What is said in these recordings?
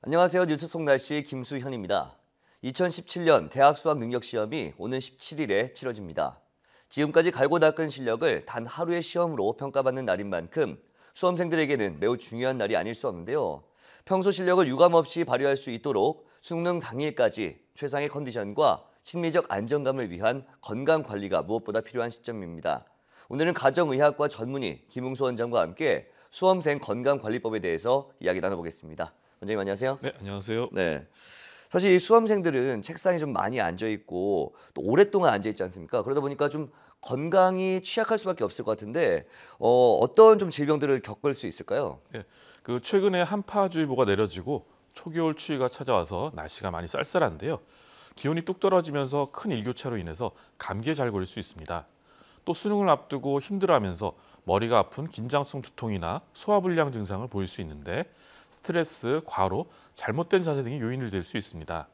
안녕하세요. 뉴스 속 날씨 김수현입니다. 2017년 대학 수학 능력 시험이 오는 17일에 치러집니다. 지금까지 갈고 닦은 실력을 단 하루의 시험으로 평가받는 날인 만큼 수험생들에게는 매우 중요한 날이 아닐 수 없는데요. 평소 실력을 유감없이 발휘할 수 있도록 수능 당일까지 최상의 컨디션과 심리적 안정감을 위한 건강 관리가 무엇보다 필요한 시점입니다. 오늘은 가정의학과 전문의 김웅수 원장과 함께 수험생 건강관리법에 대해서 이야기 나눠보겠습니다. 원장님 안녕하세요. 네, 안녕하세요. 네. 사실 이 수험생들은 책상에 좀 많이 앉아 있고 또 오랫동안 앉아 있지 않습니까? 그러다 보니까 좀 건강이 취약할 수밖에 없을 것 같은데 어떤 좀 질병들을 겪을 수 있을까요? 네, 최근에 한파주의보가 내려지고 초겨울 추위가 찾아와서 날씨가 많이 쌀쌀한데요. 기온이 뚝 떨어지면서 큰 일교차로 인해서 감기에 잘 걸릴 수 있습니다. 또 수능을 앞두고 힘들어하면서 머리가 아픈 긴장성 두통이나 소화불량 증상을 보일 수 있는데 스트레스, 과로, 잘못된 자세 등이 요인이 될 수 있습니다.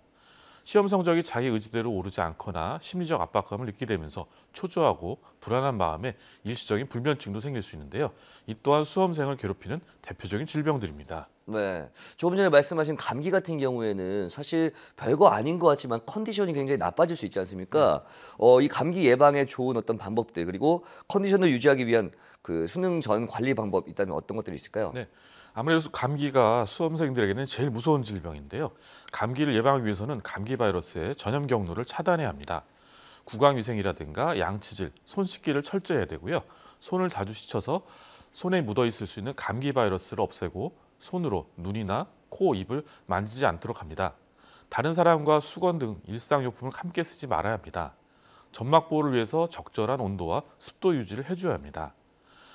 시험 성적이 자기 의지대로 오르지 않거나 심리적 압박감을 느끼게 되면서 초조하고 불안한 마음에 일시적인 불면증도 생길 수 있는데요. 이 또한 수험생을 괴롭히는 대표적인 질병들입니다. 네. 조금 전에 말씀하신 감기 같은 경우에는 사실 별거 아닌 것 같지만 컨디션이 굉장히 나빠질 수 있지 않습니까? 이 감기 예방에 좋은 어떤 방법들 그리고 컨디션을 유지하기 위한 그 수능 전 관리 방법 있다면 어떤 것들이 있을까요? 네, 아무래도 감기가 수험생들에게는 제일 무서운 질병인데요. 감기를 예방하기 위해서는 감기 바이러스의 전염 경로를 차단해야 합니다. 구강위생이라든가 양치질, 손 씻기를 철저히 해야 되고요. 손을 자주 씻어서 손에 묻어 있을 수 있는 감기 바이러스를 없애고 손으로 눈이나 코, 입을 만지지 않도록 합니다. 다른 사람과 수건 등 일상용품을 함께 쓰지 말아야 합니다. 점막 보호를 위해서 적절한 온도와 습도 유지를 해줘야 합니다.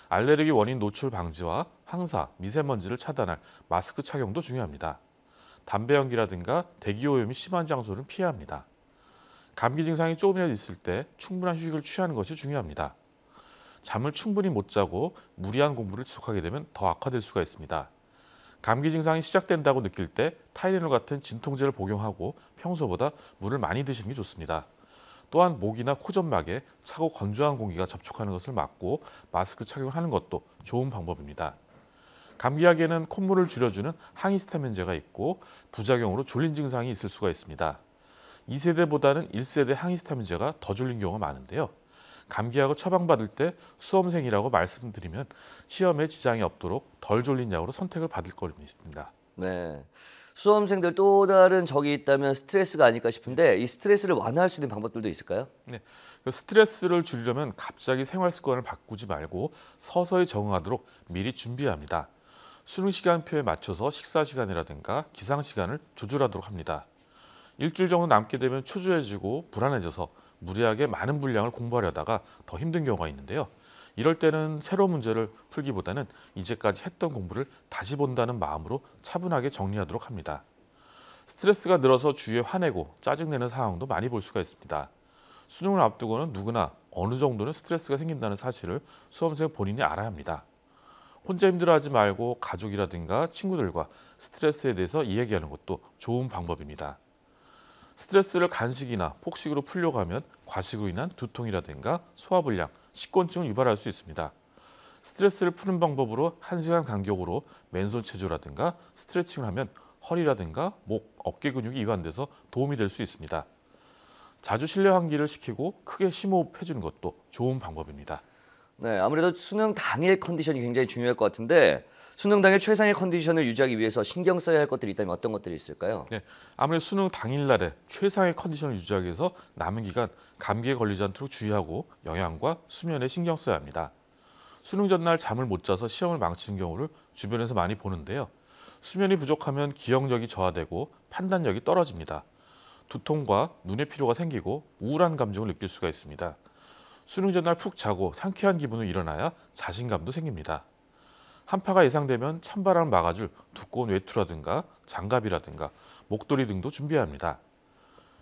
알레르기 원인 노출 방지와 황사, 미세먼지를 차단할 마스크 착용도 중요합니다. 담배 연기라든가 대기오염이 심한 장소는 피해야 합니다. 감기 증상이 조금이라도 있을 때 충분한 휴식을 취하는 것이 중요합니다. 잠을 충분히 못 자고 무리한 공부를 지속하게 되면 더 악화될 수가 있습니다. 감기 증상이 시작된다고 느낄 때 타이레놀 같은 진통제를 복용하고 평소보다 물을 많이 드시는 게 좋습니다. 또한 목이나 코점막에 차고 건조한 공기가 접촉하는 것을 막고 마스크 착용을 하는 것도 좋은 방법입니다. 감기약에는 콧물을 줄여주는 항히스타민제가 있고 부작용으로 졸린 증상이 있을 수가 있습니다. 2세대보다는 1세대 항히스타민제가 더 졸린 경우가 많은데요. 감기약을 처방받을 때 수험생이라고 말씀드리면 시험에 지장이 없도록 덜 졸린 약으로 선택을 받을 겁니다. 네. 수험생들 또 다른 적이 있다면 스트레스가 아닐까 싶은데 이 스트레스를 완화할 수 있는 방법들도 있을까요? 네, 스트레스를 줄이려면 갑자기 생활 습관을 바꾸지 말고 서서히 적응하도록 미리 준비해야 합니다. 수능 시간표에 맞춰서 식사 시간이라든가 기상 시간을 조절하도록 합니다. 일주일 정도 남게 되면 초조해지고 불안해져서 무리하게 많은 분량을 공부하려다가 더 힘든 경우가 있는데요. 이럴 때는 새로운 문제를 풀기보다는 이제까지 했던 공부를 다시 본다는 마음으로 차분하게 정리하도록 합니다. 스트레스가 늘어서 주위에 화내고 짜증내는 상황도 많이 볼 수가 있습니다. 수능을 앞두고는 누구나 어느 정도는 스트레스가 생긴다는 사실을 수험생 본인이 알아야 합니다. 혼자 힘들어하지 말고 가족이라든가 친구들과 스트레스에 대해서 이야기하는 것도 좋은 방법입니다. 스트레스를 간식이나 폭식으로 풀려고 하면 과식으로 인한 두통이라든가 소화불량, 식곤증을 유발할 수 있습니다. 스트레스를 푸는 방법으로 1시간 간격으로 맨손 체조라든가 스트레칭을 하면 허리라든가 목, 어깨 근육이 이완돼서 도움이 될 수 있습니다. 자주 실내 환기를 시키고 크게 심호흡해 주는 것도 좋은 방법입니다. 네, 아무래도 수능 당일 컨디션이 굉장히 중요할 것 같은데 수능 당일 최상의 컨디션을 유지하기 위해서 신경 써야 할 것들이 있다면 어떤 것들이 있을까요? 네, 아무래도 수능 당일날에 최상의 컨디션을 유지하기 위해서 남은 기간 감기에 걸리지 않도록 주의하고 영양과 수면에 신경 써야 합니다. 수능 전날 잠을 못 자서 시험을 망치는 경우를 주변에서 많이 보는데요. 수면이 부족하면 기억력이 저하되고 판단력이 떨어집니다. 두통과 눈의 피로가 생기고 우울한 감정을 느낄 수가 있습니다. 수능 전날 푹 자고 상쾌한 기분으로 일어나야 자신감도 생깁니다. 한파가 예상되면 찬바람을 막아줄 두꺼운 외투라든가 장갑이라든가 목도리 등도 준비해야 합니다.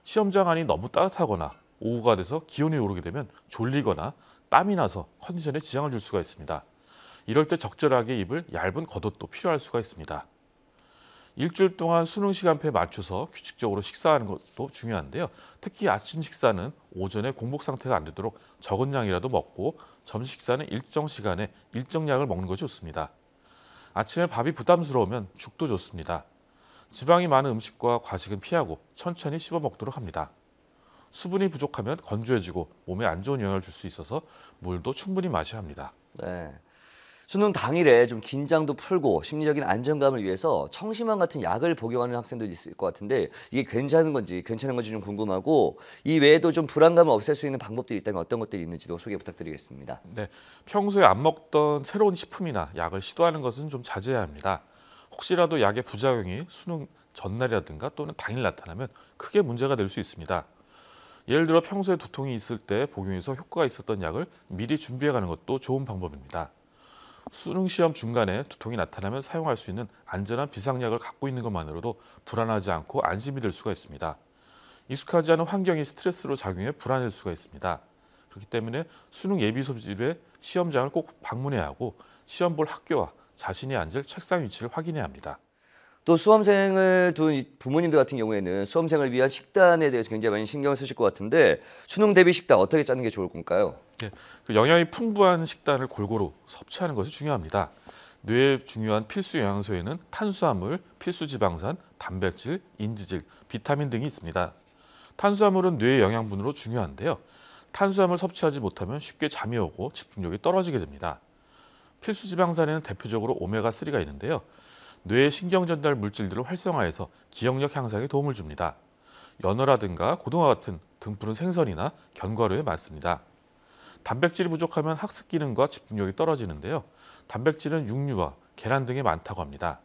시험장 안이 너무 따뜻하거나 오후가 돼서 기온이 오르게 되면 졸리거나 땀이 나서 컨디션에 지장을 줄 수가 있습니다. 이럴 때 적절하게 입을 얇은 겉옷도 필요할 수가 있습니다. 일주일 동안 수능 시간표에 맞춰서 규칙적으로 식사하는 것도 중요한데요. 특히 아침 식사는 오전에 공복 상태가 안 되도록 적은 양이라도 먹고 점심 식사는 일정 시간에 일정 양을 먹는 것이 좋습니다. 아침에 밥이 부담스러우면 죽도 좋습니다. 지방이 많은 음식과 과식은 피하고 천천히 씹어 먹도록 합니다. 수분이 부족하면 건조해지고 몸에 안 좋은 영향을 줄 수 있어서 물도 충분히 마셔야 합니다. 네. 수능 당일에 좀 긴장도 풀고 심리적인 안정감을 위해서 청심환 같은 약을 복용하는 학생들도 있을 것 같은데 이게 괜찮은 건지 좀 궁금하고 이 외에도 좀 불안감을 없앨 수 있는 방법들이 있다면 어떤 것들이 있는지도 소개 부탁드리겠습니다. 네, 평소에 안 먹던 새로운 식품이나 약을 시도하는 것은 좀 자제해야 합니다. 혹시라도 약의 부작용이 수능 전날이라든가 또는 당일 나타나면 크게 문제가 될 수 있습니다. 예를 들어 평소에 두통이 있을 때 복용해서 효과가 있었던 약을 미리 준비해 가는 것도 좋은 방법입니다. 수능 시험 중간에 두통이 나타나면 사용할 수 있는 안전한 비상약을 갖고 있는 것만으로도 불안하지 않고 안심이 될 수가 있습니다. 익숙하지 않은 환경이 스트레스로 작용해 불안할 수가 있습니다. 그렇기 때문에 수능 예비 소집에 시험장을 꼭 방문해야 하고 시험 볼 학교와 자신이 앉을 책상 위치를 확인해야 합니다. 또 수험생을 둔 부모님들 같은 경우에는 수험생을 위한 식단에 대해서 굉장히 많이 신경을 쓰실 것 같은데 수능 대비 식단 어떻게 짜는 게 좋을 건가요? 예, 그 영양이 풍부한 식단을 골고루 섭취하는 것이 중요합니다. 뇌에 중요한 필수 영양소에는 탄수화물, 필수 지방산, 단백질, 인지질, 비타민 등이 있습니다. 탄수화물은 뇌의 영양분으로 중요한데요. 탄수화물 섭취하지 못하면 쉽게 잠이 오고 집중력이 떨어지게 됩니다. 필수 지방산에는 대표적으로 오메가3가 있는데요. 뇌의 신경 전달 물질들을 활성화해서 기억력 향상에 도움을 줍니다. 연어라든가 고등어 같은 등푸른 생선이나 견과류에 많습니다. 단백질이 부족하면 학습 기능과 집중력이 떨어지는데요. 단백질은 육류와 계란 등에 많다고 합니다.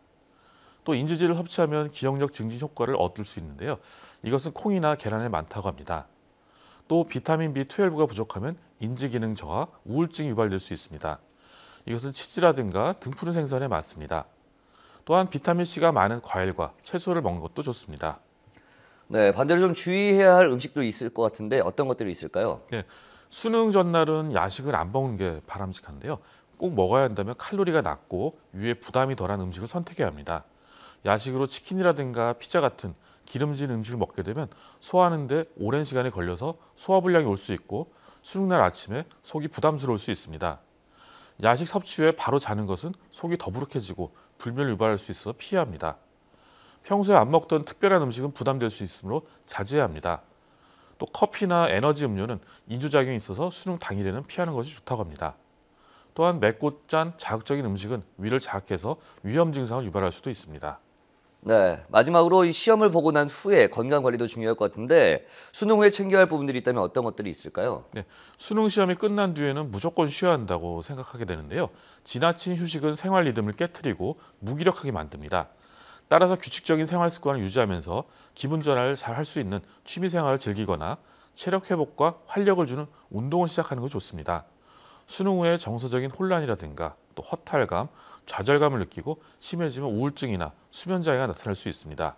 또 인지질을 섭취하면 기억력 증진 효과를 얻을 수 있는데요. 이것은 콩이나 계란에 많다고 합니다. 또 비타민 B12가 부족하면 인지 기능 저하, 우울증이 유발될 수 있습니다. 이것은 치즈라든가 등푸른 생선에 많습니다. 또한 비타민C가 많은 과일과 채소를 먹는 것도 좋습니다. 네, 반대로 좀 주의해야 할 음식도 있을 것 같은데 어떤 것들이 있을까요? 네, 수능 전날은 야식을 안 먹는 게 바람직한데요. 꼭 먹어야 한다면 칼로리가 낮고 위에 부담이 덜한 음식을 선택해야 합니다. 야식으로 치킨이라든가 피자 같은 기름진 음식을 먹게 되면 소화하는 데 오랜 시간이 걸려서 소화불량이 올 수 있고 수능날 아침에 속이 부담스러울 수 있습니다. 야식 섭취 후에 바로 자는 것은 속이 더부룩해지고 불면을 유발할 수 있어서 피해야 합니다. 평소에 안 먹던 특별한 음식은 부담될 수 있으므로 자제해야 합니다. 또 커피나 에너지 음료는 인조작용이 있어서 수능 당일에는 피하는 것이 좋다고 합니다. 또한 맵고 짠 자극적인 음식은 위를 자극해서 위험 증상을 유발할 수도 있습니다. 네, 마지막으로 이 시험을 보고 난 후에 건강 관리도 중요할 것 같은데 수능 후에 챙겨야 할 부분들이 있다면 어떤 것들이 있을까요? 네, 수능 시험이 끝난 뒤에는 무조건 쉬어야 한다고 생각하게 되는데요. 지나친 휴식은 생활 리듬을 깨트리고 무기력하게 만듭니다. 따라서 규칙적인 생활 습관을 유지하면서 기분 전환을 잘 할 수 있는 취미 생활을 즐기거나 체력 회복과 활력을 주는 운동을 시작하는 것이 좋습니다. 수능 후에 정서적인 혼란이라든가 또 허탈감, 좌절감을 느끼고 심해지면 우울증이나 수면 장애가 나타날 수 있습니다.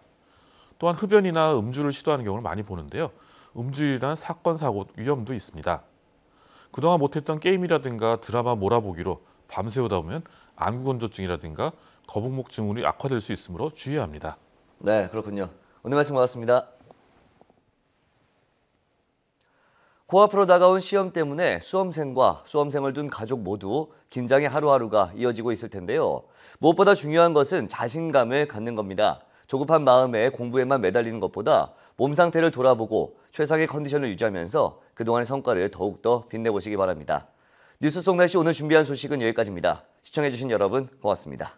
또한 흡연이나 음주를 시도하는 경우를 많이 보는데요. 음주로 인한 사건, 사고 위험도 있습니다. 그동안 못했던 게임이라든가 드라마 몰아보기로 밤새우다 보면 안구건조증이라든가 거북목 증후군이 악화될 수 있으므로 주의해야 합니다. 네, 그렇군요. 오늘 말씀 고맙습니다. 코앞으로 다가온 시험 때문에 수험생과 수험생을 둔 가족 모두 긴장의 하루하루가 이어지고 있을 텐데요. 무엇보다 중요한 것은 자신감을 갖는 겁니다. 조급한 마음에 공부에만 매달리는 것보다 몸 상태를 돌아보고 최상의 컨디션을 유지하면서 그동안의 성과를 더욱더 빛내보시기 바랍니다. 뉴스 속 날씨 오늘 준비한 소식은 여기까지입니다. 시청해주신 여러분 고맙습니다.